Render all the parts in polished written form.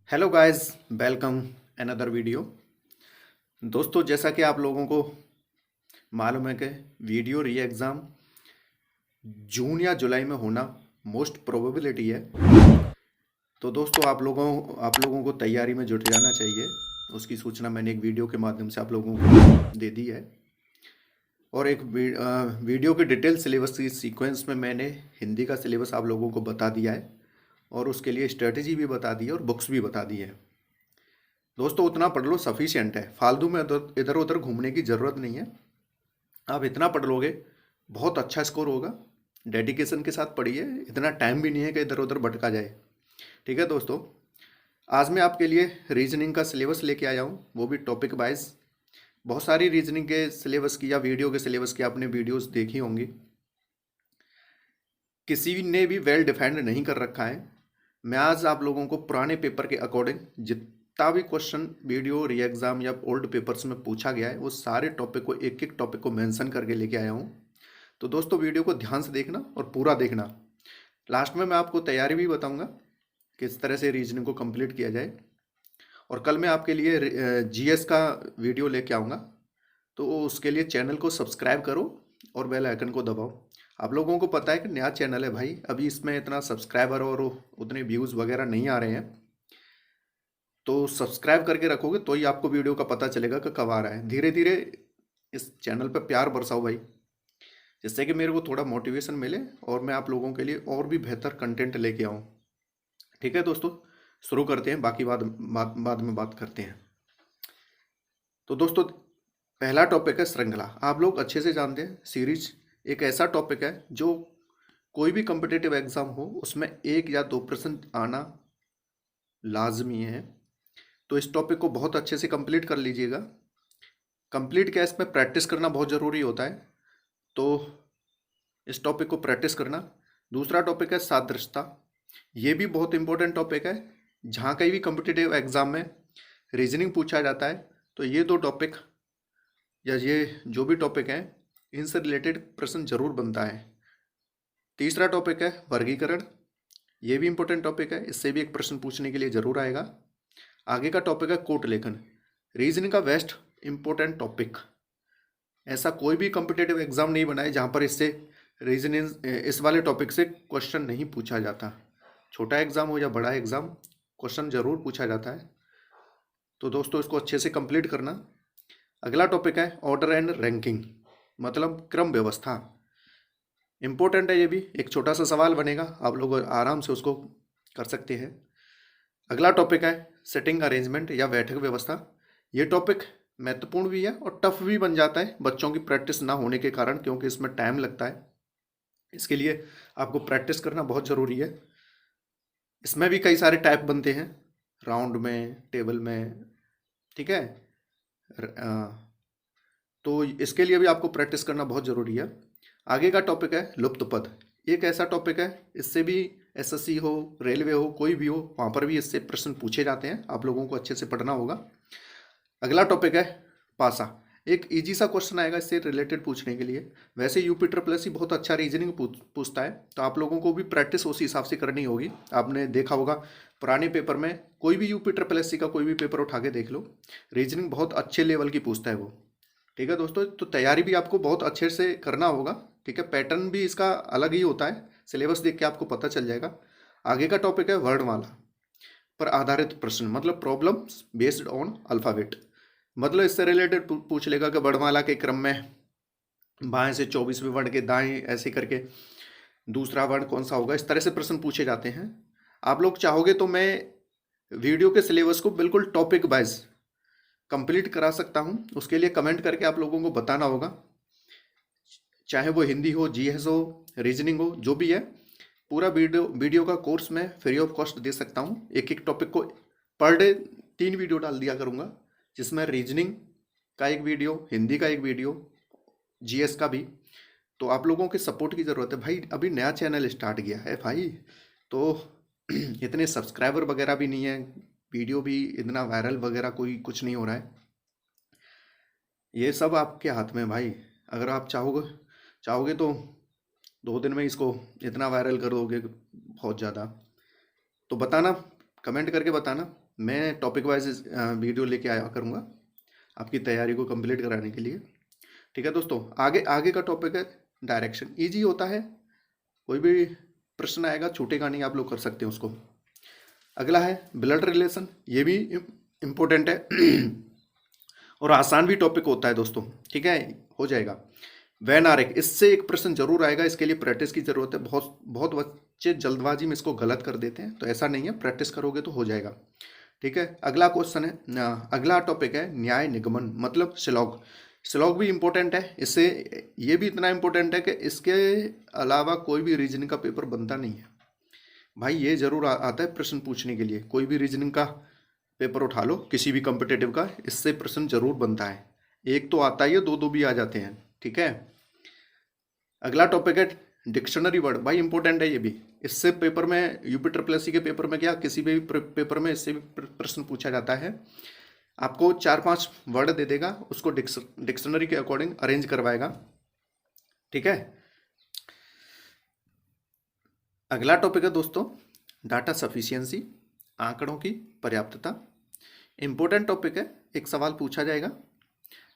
Hello guys, welcome another video. दोस्तों, जैसा कि आप लोगों को मालूम है कि वीडियो री एग्ज़ाम जून या जुलाई में होना मोस्ट प्रोबेबिलिटी है। तो दोस्तों, आप लोगों को तैयारी में जुट जाना चाहिए। उसकी सूचना मैंने एक वीडियो के माध्यम से आप लोगों को दे दी है। और एक वीडियो के डिटेल सिलेबस की सीक्वेंस में मैंने हिंदी का सिलेबस आप लोगों को बता दिया है और उसके लिए स्ट्रेटजी भी बता दी है और बुक्स भी बता दी है। दोस्तों, उतना पढ़ लो, सफिशिएंट है। फालतू में इधर उधर घूमने की ज़रूरत नहीं है। आप इतना पढ़ लोगे, बहुत अच्छा स्कोर होगा। डेडिकेशन के साथ पढ़िए, इतना टाइम भी नहीं है कि इधर उधर भटका जाए। ठीक है दोस्तों, आज मैं आपके लिए रीजनिंग का सिलेबस लेके आया हूँ, वो भी टॉपिक वाइज। बहुत सारी रीजनिंग के सिलेबस की या वीडियो के सिलेबस की आपने वीडियोस देखी होंगी। किसी ने भी वेल डिफाइंड नहीं कर रखा है। मैं आज आप लोगों को पुराने पेपर के अकॉर्डिंग जितना भी क्वेश्चन वीडियो री एग्जाम या ओल्ड पेपर्स में पूछा गया है, वो सारे टॉपिक को एक एक टॉपिक को मेंशन करके लेके आया हूँ। तो दोस्तों, वीडियो को ध्यान से देखना और पूरा देखना। लास्ट में मैं आपको तैयारी भी बताऊंगा, किस तरह से रीजनिंग को कंप्लीट किया जाए। और कल मैं आपके लिए जीएस का वीडियो लेके आऊँगा। तो उसके लिए चैनल को सब्सक्राइब करो और बेल आइकन को दबाओ। आप लोगों को पता है कि नया चैनल है भाई, अभी इसमें इतना सब्सक्राइबर और उतने व्यूज़ वगैरह नहीं आ रहे हैं। तो सब्सक्राइब करके रखोगे तो ही आपको वीडियो का पता चलेगा कि कब आ रहा है। धीरे धीरे इस चैनल पर प्यार बरसाओ भाई, जिससे कि मेरे को थोड़ा मोटिवेशन मिले और मैं आप लोगों के लिए और भी बेहतर कंटेंट लेके आऊँ। ठीक है दोस्तों, शुरू करते हैं, बाकी बाद में बात करते हैं। तो दोस्तों, पहला टॉपिक है श्रृंखला। आप लोग अच्छे से जानते हैं, सीरीज एक ऐसा टॉपिक है जो कोई भी कम्पिटिटिव एग्जाम हो उसमें 1 या 2% आना लाजमी है। तो इस टॉपिक को बहुत अच्छे से कंप्लीट कर लीजिएगा। कंप्लीट क्या, इसमें प्रैक्टिस करना बहुत ज़रूरी होता है, तो इस टॉपिक को प्रैक्टिस करना। दूसरा टॉपिक है सादृश्यता। ये भी बहुत इंपॉर्टेंट टॉपिक है। जहाँ कहीं भी कम्पिटिटिव एग्जाम में रीजनिंग पूछा जाता है तो ये दो टॉपिक या ये जो भी टॉपिक हैं, इनसे रिलेटेड प्रश्न जरूर बनता है। तीसरा टॉपिक है वर्गीकरण। ये भी इंपॉर्टेंट टॉपिक है, इससे भी एक प्रश्न पूछने के लिए जरूर आएगा। आगे का टॉपिक है कोट लेखन। रीजनिंग का बेस्ट इंपॉर्टेंट टॉपिक। ऐसा कोई भी कॉम्पिटिटिव एग्जाम नहीं बनाए जहाँ पर इससे रीजनिंग इस वाले टॉपिक से क्वेश्चन नहीं पूछा जाता। छोटा एग्जाम हो या बड़ा एग्जाम, क्वेश्चन जरूर पूछा जाता है। तो दोस्तों, इसको अच्छे से कंप्लीट करना। अगला टॉपिक है ऑर्डर एंड रैंकिंग, मतलब क्रम व्यवस्था। इम्पोर्टेंट है, ये भी एक छोटा सा सवाल बनेगा, आप लोग आराम से उसको कर सकते हैं। अगला टॉपिक है सेटिंग अरेंजमेंट या बैठक व्यवस्था। ये टॉपिक महत्वपूर्ण भी है और टफ भी बन जाता है बच्चों की प्रैक्टिस ना होने के कारण, क्योंकि इसमें टाइम लगता है। इसके लिए आपको प्रैक्टिस करना बहुत ज़रूरी है। इसमें भी कई सारे टाइप बनते हैं, राउंड में, टेबल में। ठीक है, तो इसके लिए भी आपको प्रैक्टिस करना बहुत ज़रूरी है। आगे का टॉपिक है लुप्त पद। एक ऐसा टॉपिक है, इससे भी एसएससी हो, रेलवे हो, कोई भी हो, वहाँ पर भी इससे प्रश्न पूछे जाते हैं। आप लोगों को अच्छे से पढ़ना होगा। अगला टॉपिक है पासा। एक इजी सा क्वेश्चन आएगा इससे रिलेटेड पूछने के लिए। वैसे यूपी ट्रिपल एस बहुत अच्छा रीजनिंग पूछता है, तो आप लोगों को भी प्रैक्टिस उसी हिसाब से करनी होगी। आपने देखा होगा पुराने पेपर में, कोई भी यूपी ट्रिपल एस का कोई भी पेपर उठा के देख लो, रीजनिंग बहुत अच्छे लेवल की पूछता है वो। ठीक है दोस्तों, तो तैयारी भी आपको बहुत अच्छे से करना होगा। ठीक है, पैटर्न भी इसका अलग ही होता है, सिलेबस देख के आपको पता चल जाएगा। आगे का टॉपिक है वर्णमाला पर आधारित प्रश्न, मतलब प्रॉब्लम्स बेस्ड ऑन अल्फ़ाबेट। मतलब इससे रिलेटेड पूछ लेगा कि वर्णमाला के क्रम में बाएं से 24वें वर्ण के दाएं ऐसे करके दूसरा वर्ण कौन सा होगा, इस तरह से प्रश्न पूछे जाते हैं। आप लोग चाहोगे तो मैं वीडियो के सिलेबस को बिल्कुल टॉपिक वाइज कंप्लीट करा सकता हूं। उसके लिए कमेंट करके आप लोगों को बताना होगा, चाहे वो हिंदी हो, जीएस हो, रीजनिंग हो, जो भी है। पूरा वीडियो का कोर्स मैं फ्री ऑफ कॉस्ट दे सकता हूं। एक एक टॉपिक को पर डे 3 वीडियो डाल दिया करूंगा, जिसमें रीजनिंग का एक वीडियो, हिंदी का एक वीडियो, जीएस का भी। तो आप लोगों के सपोर्ट की ज़रूरत है भाई। अभी नया चैनल स्टार्ट किया है भाई, तो इतने सब्सक्राइबर वगैरह भी नहीं है, वीडियो भी इतना वायरल वगैरह कोई कुछ नहीं हो रहा है। ये सब आपके हाथ में है भाई। अगर आप चाहोगे तो 2 दिन में इसको इतना वायरल कर दोगे बहुत ज़्यादा। तो बताना, कमेंट करके बताना मैं टॉपिक वाइज वीडियो लेके आया करूँगा आपकी तैयारी को कंप्लीट कराने के लिए। ठीक है दोस्तों, आगे आगे का टॉपिक है डायरेक्शन। इजी होता है, कोई भी प्रश्न आएगा छूटेगा नहीं, आप लोग कर सकते हैं उसको। अगला है ब्लड रिलेशन, ये भी इम्पोर्टेंट है और आसान भी टॉपिक होता है दोस्तों। ठीक है, हो जाएगा। वैन आरेख, इससे एक प्रश्न जरूर आएगा, इसके लिए प्रैक्टिस की जरूरत है। बहुत बहुत बच्चे जल्दबाजी में इसको गलत कर देते हैं, तो ऐसा नहीं है, प्रैक्टिस करोगे तो हो जाएगा। ठीक है, अगला क्वेश्चन है, अगला टॉपिक है न्याय निगमन, मतलब श्लोक। श्लोक भी इम्पोर्टेंट है, इससे ये भी इतना इम्पोर्टेंट है कि इसके अलावा कोई भी रीजनिंग का पेपर बनता नहीं है भाई। ये जरूर आता है प्रश्न पूछने के लिए, कोई भी रीजनिंग का पेपर उठा लो किसी भी कॉम्पिटिटिव का, इससे प्रश्न जरूर बनता है। एक तो आता ही है, दो भी आ जाते हैं। ठीक है, अगला टॉपिक है डिक्शनरी वर्ड, भाई इंपॉर्टेंट है ये भी। इससे पेपर में यूपी ट्रिपल एससी के पेपर में क्या, किसी भी पेपर में इससे भी प्रश्न पूछा जाता है। आपको 4-5 वर्ड दे देगा, उसको डिक्शनरी के अकॉर्डिंग अरेंज करवाएगा। ठीक है, अगला टॉपिक है दोस्तों डाटा सफिशिएंसी, आंकड़ों की पर्याप्तता। इंपॉर्टेंट टॉपिक है, एक सवाल पूछा जाएगा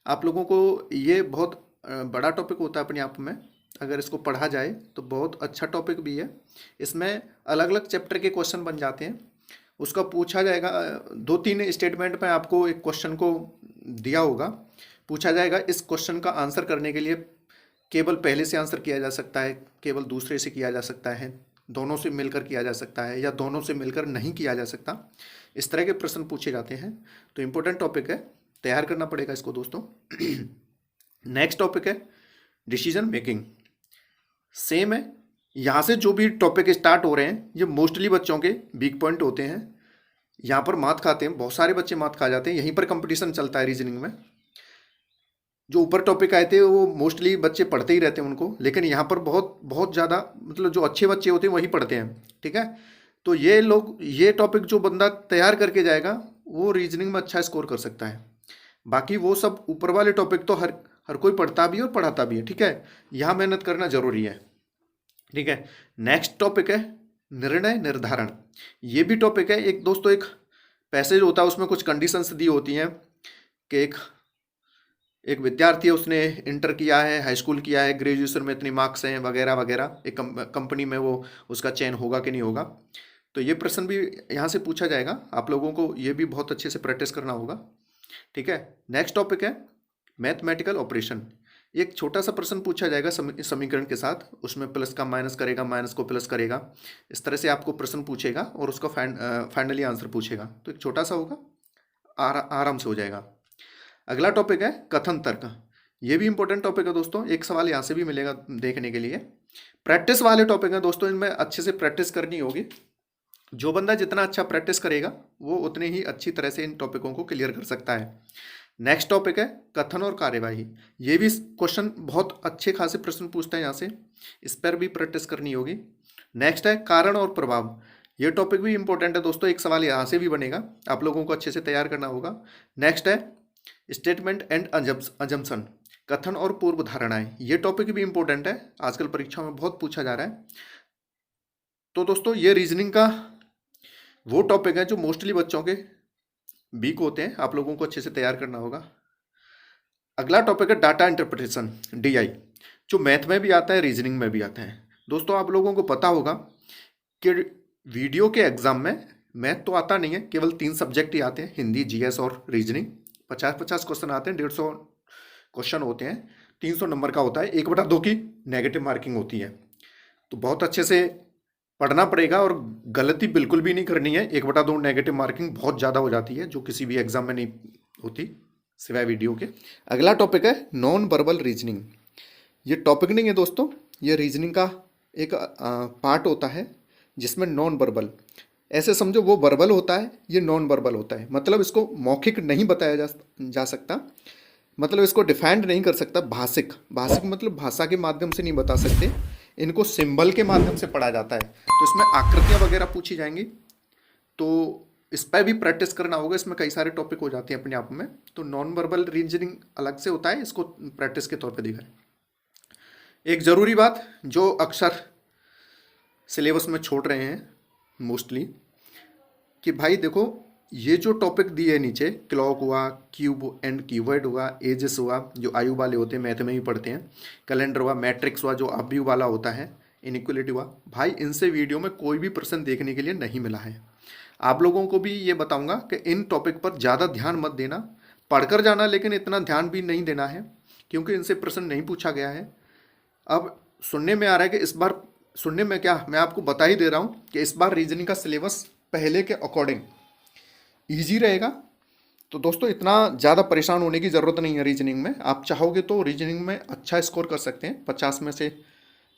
आप लोगों को। ये बहुत बड़ा टॉपिक होता है अपने आप में, अगर इसको पढ़ा जाए तो बहुत अच्छा टॉपिक भी है। इसमें अलग अलग चैप्टर के क्वेश्चन बन जाते हैं, उसका पूछा जाएगा। 2-3 स्टेटमेंट में आपको एक क्वेश्चन को दिया होगा, पूछा जाएगा। इस क्वेश्चन का आंसर करने के लिए केवल पहले से आंसर किया जा सकता है, केवल दूसरे से किया जा सकता है, दोनों से मिलकर किया जा सकता है, या दोनों से मिलकर नहीं किया जा सकता। इस तरह के प्रश्न पूछे जाते हैं, तो इम्पोर्टेंट टॉपिक है, तैयार करना पड़ेगा इसको दोस्तों। नेक्स्ट टॉपिक है डिसीजन मेकिंग, सेम है। यहाँ से जो भी टॉपिक स्टार्ट हो रहे हैं ये मोस्टली बच्चों के वीक पॉइंट होते हैं। यहाँ पर मात खाते हैं, बहुत सारे बच्चे मात खा जाते हैं, यहीं पर कंपटीशन चलता है रीजनिंग में। जो ऊपर टॉपिक आए थे वो मोस्टली बच्चे पढ़ते ही रहते हैं उनको, लेकिन यहाँ पर बहुत बहुत ज़्यादा, मतलब जो अच्छे बच्चे होते हैं वही पढ़ते हैं। ठीक है, तो ये लोग, ये टॉपिक जो बंदा तैयार करके जाएगा वो रीजनिंग में अच्छा स्कोर कर सकता है। बाकी वो सब ऊपर वाले टॉपिक तो हर कोई पढ़ता भी है और पढ़ाता भी है। ठीक है, यहाँ मेहनत करना जरूरी है। ठीक है, नेक्स्ट टॉपिक है निर्णय निर्धारण, ये भी टॉपिक है। एक दोस्तों एक पैसेज होता है, उसमें कुछ कंडीशंस दी होती हैं कि एक विद्यार्थी है, उसने इंटर किया है, हाई स्कूल किया है, ग्रेजुएशन में इतनी मार्क्स हैं वगैरह वगैरह, एक कंपनी में वो उसका चयन होगा कि नहीं होगा। तो ये प्रश्न भी यहाँ से पूछा जाएगा, आप लोगों को ये भी बहुत अच्छे से प्रैक्टिस करना होगा। ठीक है, नेक्स्ट टॉपिक है मैथमेटिकल ऑपरेशन, एक छोटा सा प्रश्न पूछा जाएगा समीकरण के साथ, उसमें प्लस का माइनस करेगा, माइनस को प्लस करेगा, इस तरह से आपको प्रश्न पूछेगा और उसका फाइनली आंसर पूछेगा। तो एक छोटा सा होगा, आराम से हो जाएगा। अगला टॉपिक है कथन तर्क, ये भी इंपॉर्टेंट टॉपिक है दोस्तों, एक सवाल यहाँ से भी मिलेगा देखने के लिए। प्रैक्टिस वाले टॉपिक है दोस्तों, इनमें अच्छे से प्रैक्टिस करनी होगी। जो बंदा जितना अच्छा प्रैक्टिस करेगा वो उतने ही अच्छी तरह से इन टॉपिकों को क्लियर कर सकता है। नेक्स्ट टॉपिक है कथन और कार्यवाही, ये भी क्वेश्चन बहुत अच्छे खासे प्रश्न पूछता है यहाँ से, इस पर भी प्रैक्टिस करनी होगी। नेक्स्ट है कारण और प्रभाव, ये टॉपिक भी इंपॉर्टेंट है दोस्तों, एक सवाल यहाँ से भी बनेगा, आप लोगों को अच्छे से तैयार करना होगा। नेक्स्ट है स्टेटमेंट एंड अजम्पशन, कथन और पूर्व धारणाएं, ये टॉपिक भी इंपॉर्टेंट है, आजकल परीक्षा में बहुत पूछा जा रहा है। तो दोस्तों ये रीजनिंग का वो टॉपिक है जो मोस्टली बच्चों के वीक होते हैं, आप लोगों को अच्छे से तैयार करना होगा। अगला टॉपिक है डाटा इंटरप्रिटेशन, DI, जो मैथ में भी आता है, रीजनिंग में भी आता है। दोस्तों आप लोगों को पता होगा कि वीडियो के एग्जाम में मैथ तो आता नहीं है, केवल 3 सब्जेक्ट ही आते हैं, हिंदी, GS और रीजनिंग। 50-50 क्वेश्चन आते हैं, 150 क्वेश्चन होते हैं, 300 नंबर का होता है, 1/2 की नेगेटिव मार्किंग होती है। तो बहुत अच्छे से पढ़ना पड़ेगा और गलती बिल्कुल भी नहीं करनी है, 1/2 नेगेटिव मार्किंग बहुत ज़्यादा हो जाती है, जो किसी भी एग्जाम में नहीं होती सिवाय वीडियो के। अगला टॉपिक है नॉन वर्बल रीजनिंग, ये टॉपिक नहीं है दोस्तों, ये रीजनिंग का एक पार्ट होता है जिसमें नॉन वर्बल, ऐसे समझो वो वर्बल होता है, ये नॉन वर्बल होता है, मतलब इसको मौखिक नहीं बताया जा सकता, मतलब इसको डिफाइंड नहीं कर सकता। भाषिक मतलब भाषा के माध्यम से नहीं बता सकते, इनको सिंबल के माध्यम से पढ़ा जाता है। तो इसमें आकृतियाँ वगैरह पूछी जाएंगी, तो इस पर भी प्रैक्टिस करना होगा, इसमें कई सारे टॉपिक हो जाते हैं अपने आप में। तो नॉन वर्बल रीजनिंग अलग से होता है, इसको प्रैक्टिस के तौर पे देखा है। एक ज़रूरी बात जो अक्सर सिलेबस में छोड़ रहे हैं मोस्टली, कि भाई देखो ये जो टॉपिक दिए है नीचे, क्लॉक हुआ, क्यूब एंड क्यूबॉइड हुआ, एजेस हुआ जो आयु वाले होते हैं, मैथ में ही पढ़ते हैं, कैलेंडर हुआ, मैट्रिक्स हुआ जो आयु वाला होता है, इनइक्वलिटी हुआ, भाई इनसे वीडियो में कोई भी प्रश्न देखने के लिए नहीं मिला है। आप लोगों को भी ये बताऊंगा कि इन टॉपिक पर ज़्यादा ध्यान मत देना, पढ़कर जाना, लेकिन इतना ध्यान भी नहीं देना है क्योंकि इनसे प्रश्न नहीं पूछा गया है। अब सुनने में आ रहा है कि इस बार, सुनने में क्या, मैं आपको बता ही दे रहा हूँ कि इस बार रीजनिंग का सिलेबस पहले के अकॉर्डिंग ईजी रहेगा। तो दोस्तों इतना ज़्यादा परेशान होने की ज़रूरत नहीं है रीजनिंग में। आप चाहोगे तो रीजनिंग में अच्छा स्कोर कर सकते हैं, 50 में से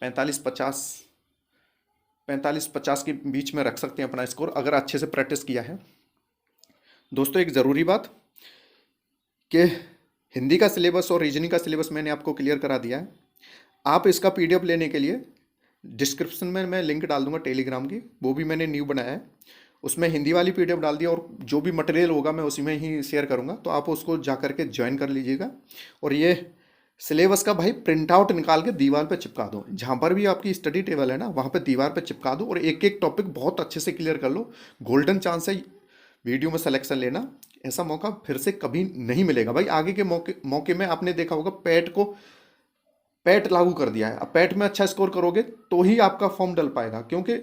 45-50 के बीच में रख सकते हैं अपना स्कोर, अगर अच्छे से प्रैक्टिस किया है। दोस्तों एक ज़रूरी बात कि हिंदी का सिलेबस और रीजनिंग का सिलेबस मैंने आपको क्लियर करा दिया है। आप इसका पीडीएफ लेने के लिए डिस्क्रिप्शन में मैं लिंक डाल दूंगा टेलीग्राम की, वो भी मैंने न्यू बनाया है, उसमें हिंदी वाली पीडीएफ डाल दिया, और जो भी मटेरियल होगा मैं उसी में ही शेयर करूंगा, तो आप उसको जा करके ज्वाइन कर लीजिएगा। और ये सिलेबस का भाई प्रिंट आउट निकाल के दीवार पे चिपका दो, जहाँ पर भी आपकी स्टडी टेबल है ना वहाँ पे दीवार पे चिपका दो, और एक एक टॉपिक बहुत अच्छे से क्लियर कर लो। गोल्डन चांस है वीडियो में सिलेक्शन लेना, ऐसा मौका फिर से कभी नहीं मिलेगा भाई। आगे के मौके में आपने देखा होगा पैट लागू कर दिया है, अब पैट में अच्छा स्कोर करोगे तो ही आपका फॉर्म डल पाएगा, क्योंकि